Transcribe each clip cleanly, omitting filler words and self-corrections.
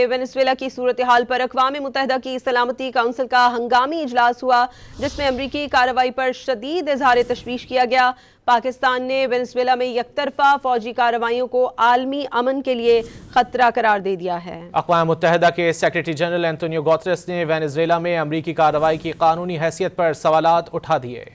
Venezuela की सूरत हाल पर अक़वाम मुत्तहिदा की सलामती काउंसिल का हंगामी इजलास हुआ, जिसमें अमरीकी कार्रवाई पर शदीद इज़हार तशवीश किया गया। पाकिस्तान ने वेनेजुएला में यकतरफा फौजी कार्रवाइयों को आलमी अमन के लिए खतरा करार दे दिया है। अक़वाम मुत्तहिदा के सेक्रेटरी जनरल एंटोनियो गुतेरेस ने वेनेजुएला में अमरीकी कार्रवाई की कानूनी हैसियत पर सवालात उठा दिए।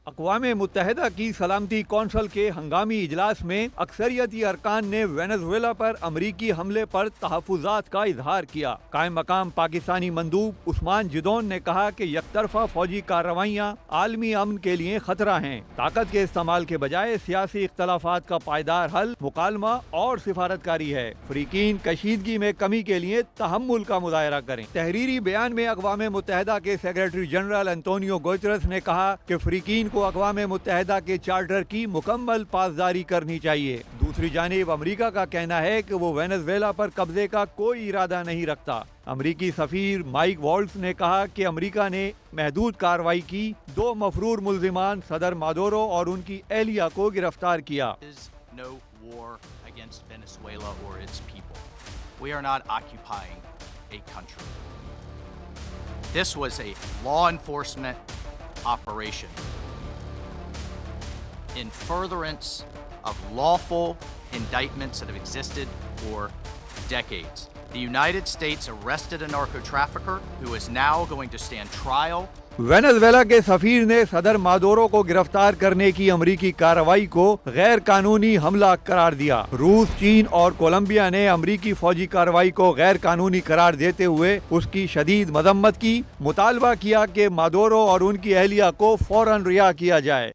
अक़वाम मुत्तहिदा की सलामती कौंसिल के हंगामी इजलास में अक्सरियती अरकान ने वेनेजुएला पर अमरीकी हमले पर तहफ़्फ़ुज़ात का इजहार किया। कायम मकाम पाकिस्तानी मंदूब उस्मान जिदौन ने कहा कि यकतरफा फौजी कार्रवाइयाँ आलमी अमन के लिए खतरा हैं। ताकत के इस्तेमाल के बजाय सियासी इख्तलाफात का पायदार हल मुकालमा और सिफारतकारी है। फ़रीकीन कशीदगी में कमी के लिए तहम्मुल का मुज़ाहरा करें। तहरीरी बयान में अक़वाम मुत्तहिदा के सेक्रेटरी जनरल एंटोनियो गुतेरेस ने कहा कि फ़रीकीन को अक़वाम मुत्तहिदा के चार्टर की मुकम्मल पासदारी करनी चाहिए। दूसरी जानिब अमरीका का कहना है कि वो वेनेजुएला पर कब्जे का कोई इरादा नहीं रखता। अमरीकी सफ़ीर माइक वॉल्ट्स ने कहा कि अमरीका ने महदूद कार्रवाई की, 2 मफरूर मुल्ज़िमान सदर मादुरो और उनकी एहलिया को गिरफ्तार किया। This was a law enforcement operation in furtherance of lawful indictments that have existed for decades. The United States arrested a narco-trafficker who is now going to stand trial. Venezuela के सफीर ने सदर Maduro को गिरफ्तार करने की अमरीकी कार्रवाई को गैर कानूनी हमला करार दिया। रूस, चीन और कोलंबिया ने अमरीकी फौजी कार्रवाई को गैर कानूनी करार देते हुए उसकी शदीद मजम्मत की। मुतालबा किया कि मादुरो और उनकी एहलिया को फौरन रिहा किया जाए।